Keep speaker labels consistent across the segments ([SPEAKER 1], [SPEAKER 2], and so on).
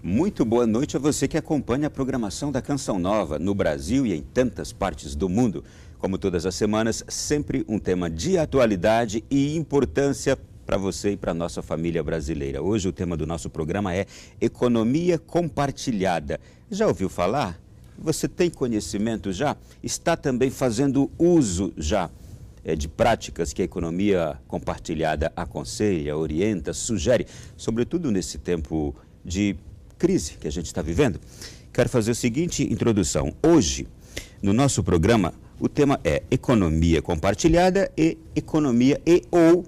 [SPEAKER 1] Muito boa noite a você que acompanha a programação da Canção Nova no Brasil e em tantas partes do mundo. Como todas as semanas, sempre um tema de atualidade e importância para você e para a nossa família brasileira. Hoje o tema do nosso programa é Economia Compartilhada. Já ouviu falar? Você tem conhecimento já? Está também fazendo uso já de práticas que a economia compartilhada aconselha, orienta, sugere, sobretudo nesse tempo de crise que a gente está vivendo? Quero fazer a seguinte introdução. Hoje, no nosso programa, o tema é economia compartilhada e ou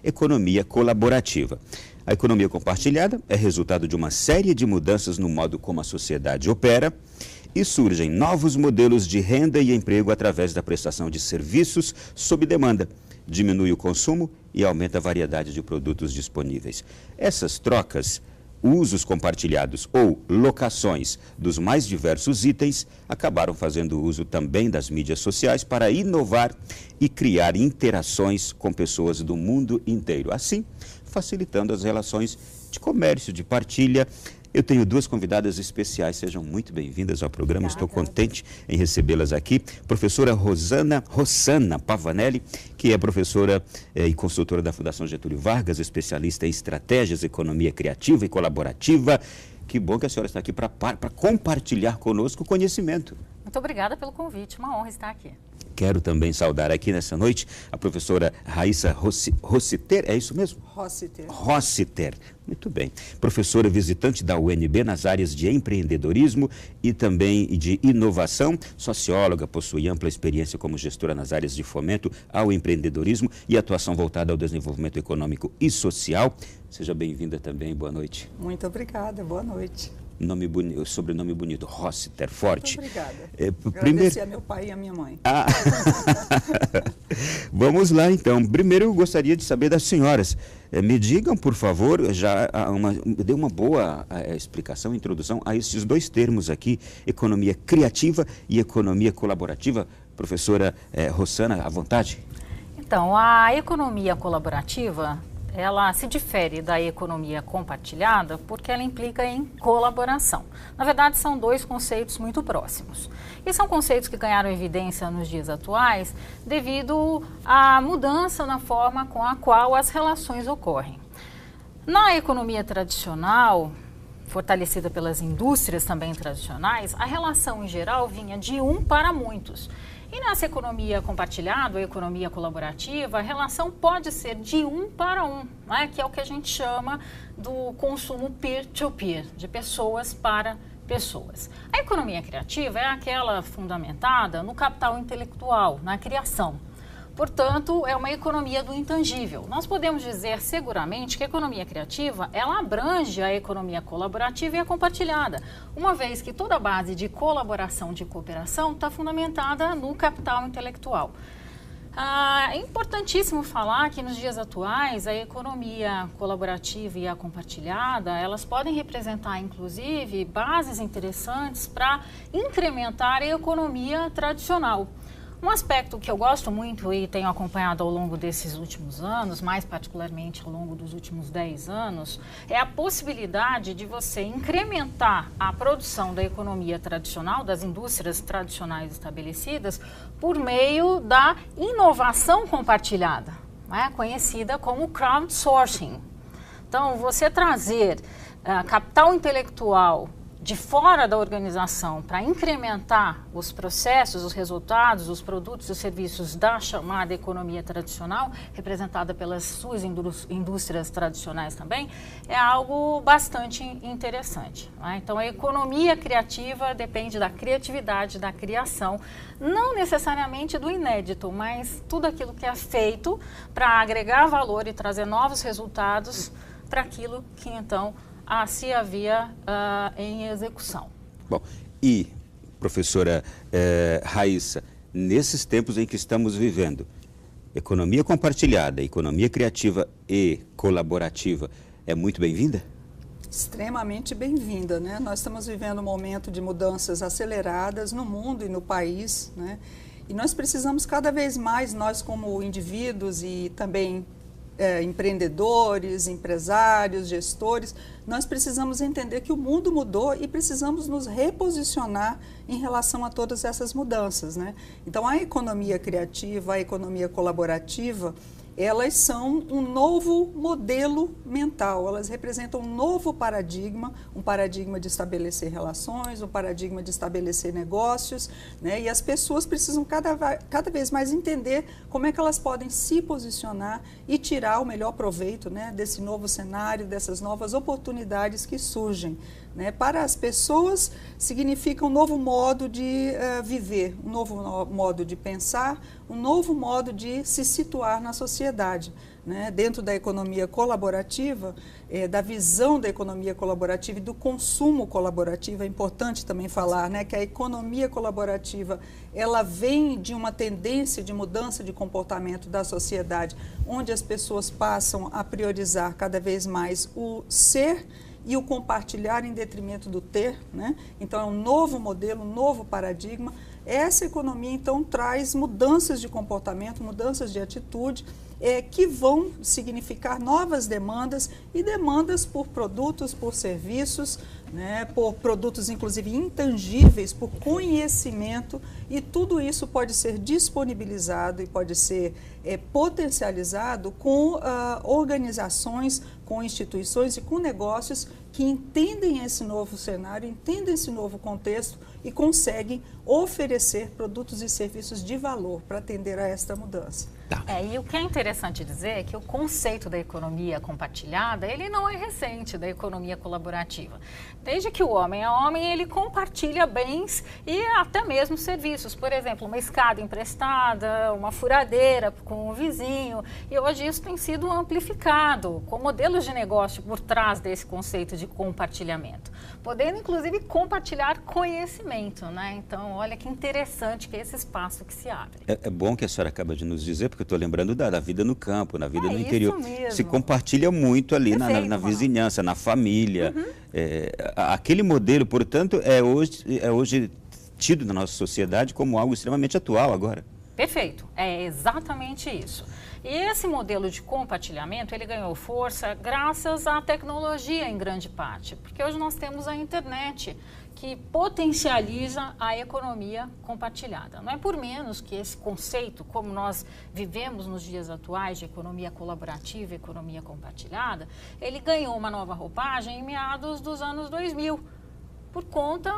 [SPEAKER 1] economia colaborativa. A economia compartilhada é resultado de uma série de mudanças no modo como a sociedade opera e surgem novos modelos de renda e emprego através da prestação de serviços sob demanda. Diminui o consumo e aumenta a variedade de produtos disponíveis. Essas trocas, usos compartilhados ou locações dos mais diversos itens acabaram fazendo uso também das mídias sociais para inovar e criar interações com pessoas do mundo inteiro, assim facilitando as relações de comércio, de partilha. Eu tenho duas convidadas especiais, sejam muito bem-vindas ao programa. Estou contente em recebê-las aqui. Professora Rossana Pavanelli, que é professora e consultora da Fundação Getúlio Vargas, especialista em estratégias, economia criativa e colaborativa. Que bom que a senhora está aqui para compartilhar conosco o conhecimento.
[SPEAKER 2] Muito obrigada pelo convite, uma honra estar aqui.
[SPEAKER 1] Quero também saudar aqui nessa noite a professora Raíssa Rossiter, é isso mesmo? Rossiter, muito bem. Professora visitante da UNB nas áreas de empreendedorismo e também de inovação, socióloga, possui ampla experiência como gestora nas áreas de fomento ao empreendedorismo e atuação voltada ao desenvolvimento econômico e social. Seja bem-vinda também, boa noite.
[SPEAKER 3] Muito obrigada, boa noite.
[SPEAKER 1] Nome bonito, sobrenome bonito, Rossiter, forte.
[SPEAKER 3] Muito obrigada. Agradecer a meu pai e a minha mãe.
[SPEAKER 1] Vamos lá, então. Primeiro, eu gostaria de saber das senhoras. Me digam, por favor, dê uma boa explicação, introdução a esses dois termos aqui, economia criativa e economia colaborativa. Professora Rossana, à vontade.
[SPEAKER 2] Então, a economia colaborativa, ela se difere da economia compartilhada porque ela implica em colaboração. Na verdade, são dois conceitos muito próximos. E são conceitos que ganharam evidência nos dias atuais devido à mudança na forma com a qual as relações ocorrem. Na economia tradicional, fortalecida pelas indústrias também tradicionais, a relação em geral vinha de um para muitos. E nessa economia compartilhada, ou economia colaborativa, a relação pode ser de um para um, né? Que é o que a gente chama do consumo peer-to-peer, de pessoas para pessoas. A economia criativa é aquela fundamentada no capital intelectual, na criação. Portanto, é uma economia do intangível. Nós podemos dizer seguramente que a economia criativa, ela abrange a economia colaborativa e a compartilhada, uma vez que toda a base de colaboração, de cooperação, está fundamentada no capital intelectual. É importantíssimo falar que nos dias atuais a economia colaborativa e a compartilhada, elas podem representar inclusive bases interessantes para incrementar a economia tradicional. Um aspecto que eu gosto muito e tenho acompanhado ao longo desses últimos anos, mais particularmente ao longo dos últimos 10 anos, é a possibilidade de você incrementar a produção da economia tradicional, das indústrias tradicionais estabelecidas, por meio da inovação compartilhada, né, conhecida como crowdsourcing. Então, você trazer capital intelectual de fora da organização para incrementar os processos, os resultados, os produtos e os serviços da chamada economia tradicional, representada pelas suas indústrias tradicionais também, é algo bastante interessante, né? Então, a economia criativa depende da criatividade, da criação, não necessariamente do inédito, mas tudo aquilo que é feito para agregar valor e trazer novos resultados para aquilo que, então, se havia em execução.
[SPEAKER 1] Bom, e, professora Raíssa, nesses tempos em que estamos vivendo, economia compartilhada, economia criativa e colaborativa é muito bem-vinda?
[SPEAKER 3] Extremamente bem-vinda, né? Nós estamos vivendo um momento de mudanças aceleradas no mundo e no país, né? E nós precisamos cada vez mais, nós como indivíduos e também empreendedores, empresários, gestores, nós precisamos entender que o mundo mudou e precisamos nos reposicionar em relação a todas essas mudanças, né? Então, a economia criativa, a economia colaborativa, elas são um novo modelo mental, elas representam um novo paradigma, um paradigma de estabelecer relações, um paradigma de estabelecer negócios, né? E as pessoas precisam cada vez mais entender como é que elas podem se posicionar e tirar o melhor proveito, né, desse novo cenário, dessas novas oportunidades que surgem. Né? Para as pessoas, significa um novo modo de viver, um novo modo de pensar, um novo modo de se situar na sociedade. Né? Dentro da economia colaborativa, da visão da economia colaborativa e do consumo colaborativo, é importante também falar, né, que a economia colaborativa ela vem de uma tendência de mudança de comportamento da sociedade, onde as pessoas passam a priorizar cada vez mais o ser e o compartilhar em detrimento do ter, né? Então é um novo modelo, um novo paradigma. Essa economia então traz mudanças de comportamento, mudanças de atitude, que vão significar novas demandas e demandas por produtos, por serviços, né, por produtos inclusive intangíveis, por conhecimento, e tudo isso pode ser disponibilizado e pode ser potencializado com organizações, com instituições e com negócios que entendem esse novo cenário, entendem esse novo contexto e conseguem oferecer produtos e serviços de valor para atender a esta mudança.
[SPEAKER 1] Tá.
[SPEAKER 2] E o que é interessante dizer é que o conceito da economia compartilhada, ele não é recente da economia colaborativa. Desde que o homem é homem, ele compartilha bens e até mesmo serviços. Por exemplo, uma escada emprestada, uma furadeira com o vizinho. E hoje isso tem sido amplificado com modelos de negócio por trás desse conceito de compartilhamento. Podendo, inclusive, compartilhar conhecimento, né? Então, olha que interessante que é esse espaço que se abre.
[SPEAKER 1] É bom que a senhora acaba de nos dizer, porque eu estou lembrando da vida no campo, na vida no
[SPEAKER 2] isso
[SPEAKER 1] interior.
[SPEAKER 2] mesmo.
[SPEAKER 1] Se compartilha muito ali na vizinhança, na família. Aquele modelo, portanto, é hoje tido na nossa sociedade como algo extremamente atual agora.
[SPEAKER 2] Perfeito, é exatamente isso. E esse modelo de compartilhamento, ele ganhou força graças à tecnologia em grande parte, porque hoje nós temos a internet que potencializa a economia compartilhada. Não é por menos que esse conceito, como nós vivemos nos dias atuais de economia colaborativa e economia compartilhada, ele ganhou uma nova roupagem em meados dos anos 2000, por conta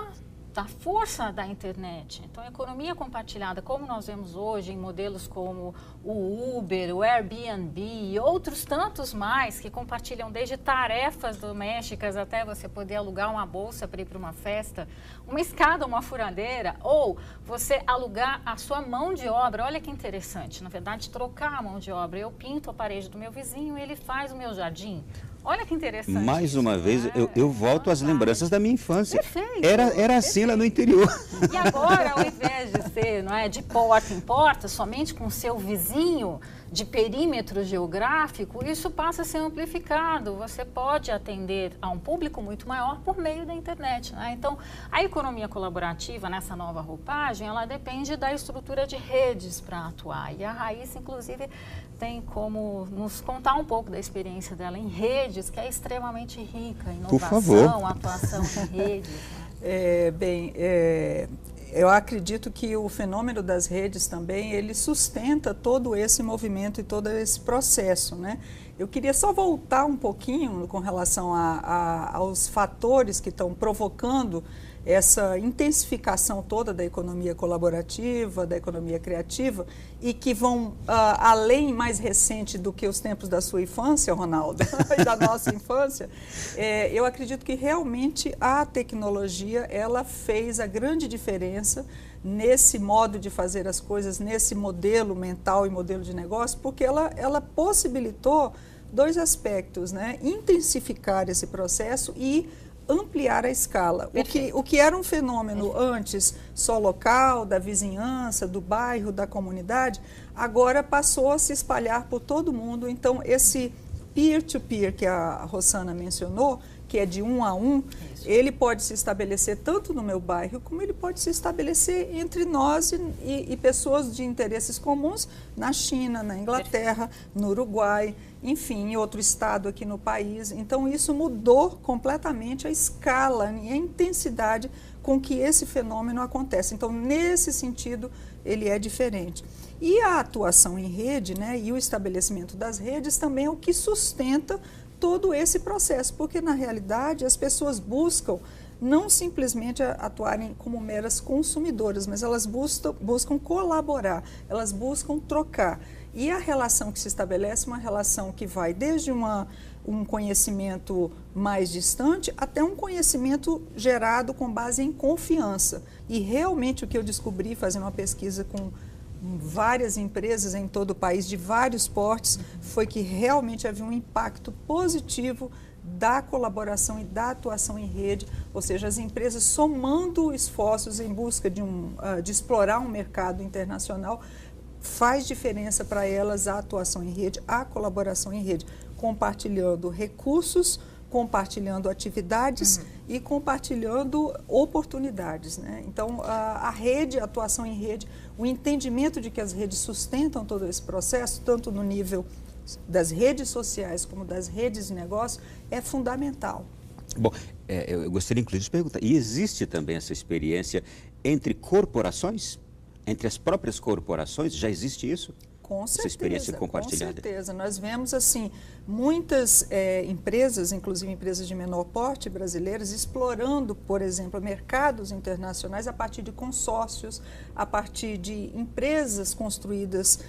[SPEAKER 2] da força da internet. Então, a economia compartilhada, como nós vemos hoje em modelos como o Uber, o Airbnb e outros tantos mais que compartilham desde tarefas domésticas até você poder alugar uma bolsa para ir para uma festa, uma escada, uma furadeira, ou você alugar a sua mão de obra. Olha que interessante, na verdade, trocar a mão de obra. Eu pinto a parede do meu vizinho e ele faz o meu jardim. Olha que interessante.
[SPEAKER 1] Mais uma vez, eu volto às lembranças da minha infância.
[SPEAKER 2] Perfeito.
[SPEAKER 1] Era assim lá no interior.
[SPEAKER 2] E agora, ao invés de ser, não é, de porta em porta, somente com o seu vizinho, de perímetro geográfico, isso passa a ser amplificado. Você pode atender a um público muito maior por meio da internet, né? Então, a economia colaborativa, nessa nova roupagem, ela depende da estrutura de redes para atuar. E a Raíssa, inclusive, tem como nos contar um pouco da experiência dela em redes, que é extremamente rica, inovação, atuação em redes. Né?
[SPEAKER 3] Eu acredito que o fenômeno das redes também, ele sustenta todo esse movimento e todo esse processo, né? Eu queria só voltar um pouquinho com relação aos fatores que estão provocando essa intensificação toda da economia colaborativa, da economia criativa, e que vão além, mais recente do que os tempos da sua infância, Ronaldo, e da nossa infância. Eu acredito que realmente a tecnologia, ela fez a grande diferença nesse modo de fazer as coisas, nesse modelo mental e modelo de negócio, porque ela possibilitou dois aspectos, né? Intensificar esse processo e ampliar a escala. O que era um fenômeno antes só local, da vizinhança, do bairro, da comunidade, agora passou a se espalhar por todo mundo. Então, esse peer-to-peer que a Rossana mencionou, que é de 1 a 1, ele pode se estabelecer tanto no meu bairro, como ele pode se estabelecer entre nós e pessoas de interesses comuns na China, na Inglaterra, no Uruguai, enfim, em outro estado aqui no país. Então, isso mudou completamente a escala e a intensidade com que esse fenômeno acontece. Então, nesse sentido, ele é diferente. E a atuação em rede, né, e o estabelecimento das redes também é o que sustenta todo esse processo, porque na realidade as pessoas buscam não simplesmente atuarem como meras consumidoras, mas elas buscam colaborar, elas buscam trocar. E a relação que se estabelece é uma relação que vai desde um conhecimento mais distante até um conhecimento gerado com base em confiança. E realmente o que eu descobri fazendo uma pesquisa com várias empresas em todo o país, de vários portes, foi que realmente havia um impacto positivo da colaboração e da atuação em rede, ou seja, as empresas somando esforços em busca de explorar um mercado internacional, faz diferença para elas a atuação em rede, a colaboração em rede, compartilhando recursos, compartilhando atividades e compartilhando oportunidades, né? Então, a rede, a atuação em rede, o entendimento de que as redes sustentam todo esse processo, tanto no nível das redes sociais como das redes de negócio, é fundamental.
[SPEAKER 1] Bom, eu gostaria inclusive de perguntar, e existe também essa experiência entre corporações? Entre as próprias corporações, já existe isso?
[SPEAKER 3] Com certeza,
[SPEAKER 1] essa experiência compartilhada.
[SPEAKER 3] Com certeza. Nós vemos, assim, muitas empresas, inclusive empresas de menor porte brasileiras, explorando, por exemplo, mercados internacionais a partir de consórcios, a partir de empresas construídas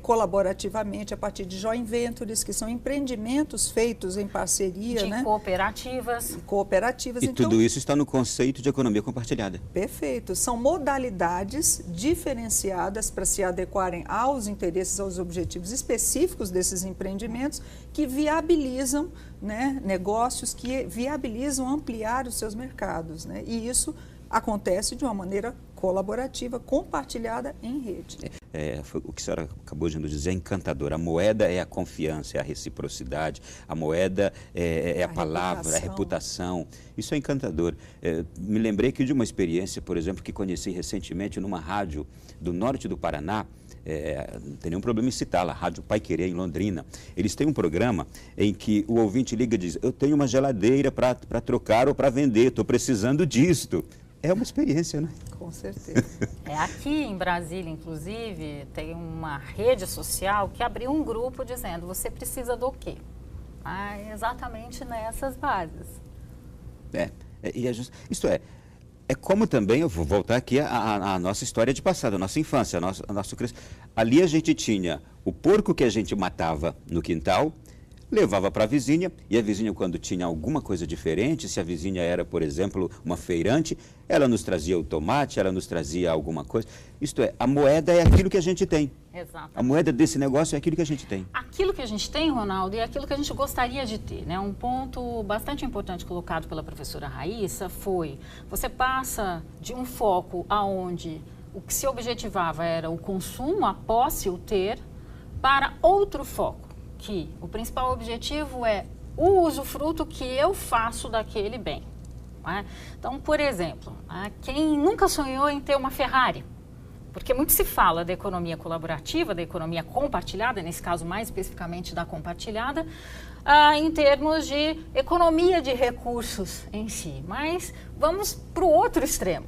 [SPEAKER 3] colaborativamente, a partir de joint ventures, que são empreendimentos feitos em parceria.
[SPEAKER 2] De cooperativas.
[SPEAKER 3] Cooperativas.
[SPEAKER 1] E então, tudo isso está no conceito de economia compartilhada.
[SPEAKER 3] Perfeito. São modalidades diferenciadas para se adequarem aos interesses, aos objetivos específicos desses empreendimentos, que viabilizam, né, negócios, que viabilizam ampliar os seus mercados, né? E isso acontece de uma maneira colaborativa, compartilhada em rede.
[SPEAKER 1] O que a senhora acabou de nos dizer é encantador. A moeda é a confiança, é a reciprocidade, a moeda é a palavra, é a reputação. Isso é encantador. Me lembrei aqui de uma experiência, por exemplo, que conheci recentemente numa rádio do norte do Paraná. Não tem nenhum problema em citá-la, a Rádio Paiquerê, em Londrina. Eles têm um programa em que o ouvinte liga e diz: eu tenho uma geladeira para trocar ou para vender, estou precisando disto. É uma experiência, né?
[SPEAKER 3] Com certeza.
[SPEAKER 2] Aqui em Brasília, inclusive, tem uma rede social que abriu um grupo dizendo: você precisa do quê? Exatamente nessas bases.
[SPEAKER 1] Isto é como também, eu vou voltar aqui à nossa história de passado, a nossa infância, a nosso crescimento. Ali a gente tinha o porco que a gente matava no quintal, levava para a vizinha, e a vizinha, quando tinha alguma coisa diferente, se a vizinha era, por exemplo, uma feirante, ela nos trazia o tomate, ela nos trazia alguma coisa. Isto é, a moeda é aquilo que a gente tem.
[SPEAKER 2] Exatamente.
[SPEAKER 1] A moeda desse negócio é aquilo que a gente tem.
[SPEAKER 2] Aquilo que a gente tem, Ronaldo, é aquilo que a gente gostaria de ter, né? Um ponto bastante importante colocado pela professora Raíssa foi: você passa de um foco aonde o que se objetivava era o consumo, a posse, o ter, para outro foco, que o principal objetivo é o usufruto que eu faço daquele bem. Né? Então, por exemplo, quem nunca sonhou em ter uma Ferrari? Porque muito se fala da economia colaborativa, da economia compartilhada, nesse caso mais especificamente da compartilhada, em termos de economia de recursos em si. Mas vamos para o outro extremo.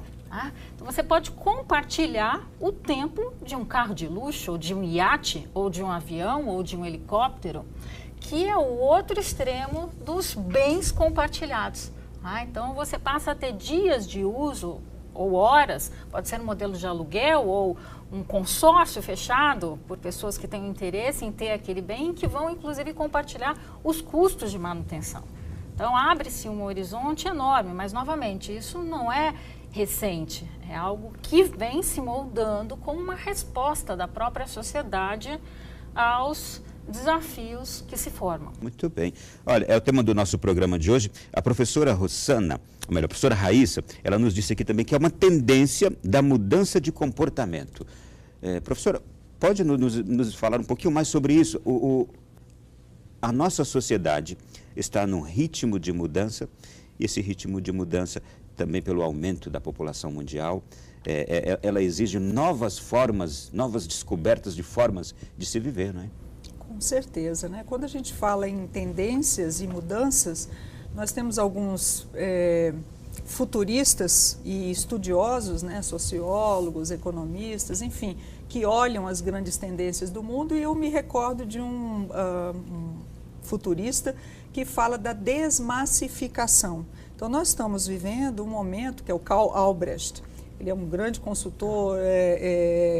[SPEAKER 2] Então, você pode compartilhar o tempo de um carro de luxo, ou de um iate, ou de um avião, ou de um helicóptero, que é o outro extremo dos bens compartilhados. Então, você passa a ter dias de uso ou horas, pode ser um modelo de aluguel ou um consórcio fechado por pessoas que têm interesse em ter aquele bem, que vão, inclusive, compartilhar os custos de manutenção. Então, abre-se um horizonte enorme, mas, novamente, isso não é recente, é algo que vem se moldando como uma resposta da própria sociedade aos desafios que se formam.
[SPEAKER 1] Muito bem. Olha, é o tema do nosso programa de hoje. A professora Rossana, ou melhor, a professora Raíssa, ela nos disse aqui também que é uma tendência da mudança de comportamento. Professora, pode nos falar um pouquinho mais sobre isso? A nossa sociedade, está num ritmo de mudança, e esse ritmo de mudança, também pelo aumento da população mundial, ela exige novas formas, novas descobertas de formas de se viver, não é?
[SPEAKER 3] Com certeza, né? Quando a gente fala em tendências e mudanças, nós temos alguns futuristas e estudiosos, né, sociólogos, economistas, enfim, que olham as grandes tendências do mundo, e eu me recordo de um futurista que fala da desmassificação. Então, nós estamos vivendo um momento que é o Karl Albrecht. Ele é um grande consultor,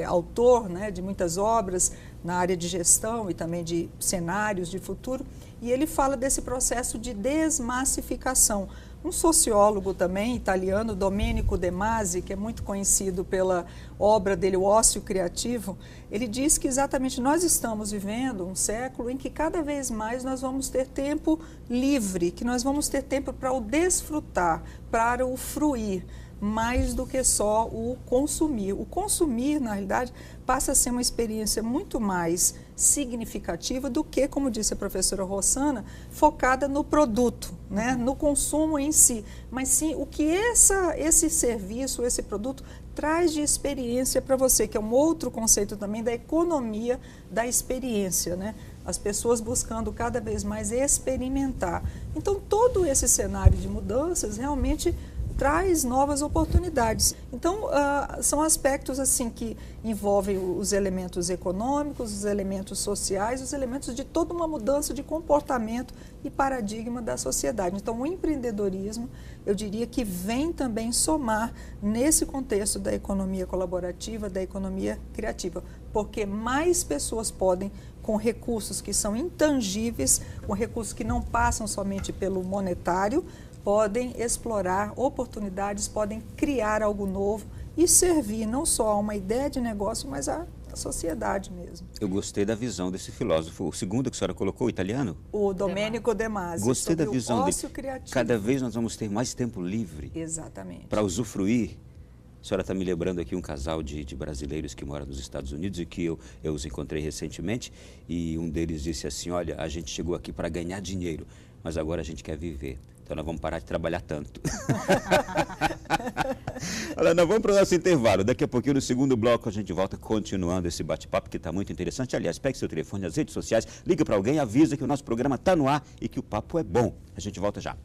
[SPEAKER 3] autor, né, de muitas obras na área de gestão e também de cenários de futuro, e ele fala desse processo de desmassificação. Um sociólogo também italiano, Domenico De Masi, que é muito conhecido pela obra dele, O Ócio Criativo, ele diz que exatamente nós estamos vivendo um século em que cada vez mais nós vamos ter tempo livre, que nós vamos ter tempo para o desfrutar, para o fruir, mais do que só o consumir. O consumir, na realidade, passa a ser uma experiência muito mais significativa do que, como disse a professora Rossana, focada no produto, né? No consumo em si, mas sim o que esse serviço, esse produto traz de experiência para você, que é um outro conceito também da economia da experiência, né? As pessoas buscando cada vez mais experimentar. Então, todo esse cenário de mudanças realmente traz novas oportunidades. Então, são aspectos assim que envolvem os elementos econômicos, os elementos sociais, os elementos de toda uma mudança de comportamento e paradigma da sociedade. Então, o empreendedorismo, eu diria que vem também somar nesse contexto da economia colaborativa, da economia criativa, porque mais pessoas podem, com recursos que são intangíveis, com recursos que não passam somente pelo monetário, podem explorar oportunidades, podem criar algo novo e servir não só a uma ideia de negócio, mas à sociedade mesmo.
[SPEAKER 1] Eu gostei da visão desse filósofo. O segundo que a senhora colocou, o italiano?
[SPEAKER 3] O Domenico De Masi.
[SPEAKER 1] Gostei da visão dele.
[SPEAKER 3] Criativo.
[SPEAKER 1] Cada vez nós vamos ter mais tempo livre.
[SPEAKER 3] Exatamente.
[SPEAKER 1] Para usufruir. A senhora está me lembrando aqui um casal de brasileiros que moram nos Estados Unidos e que eu os encontrei recentemente, e um deles disse assim: olha, a gente chegou aqui para ganhar dinheiro, mas agora a gente quer viver. Então nós vamos parar de trabalhar tanto. Olha, nós vamos para o nosso intervalo. Daqui a pouquinho, no segundo bloco, a gente volta continuando esse bate-papo que está muito interessante. Aliás, pegue seu telefone nas redes sociais, liga para alguém, avisa que o nosso programa está no ar e que o papo é bom. A gente volta já.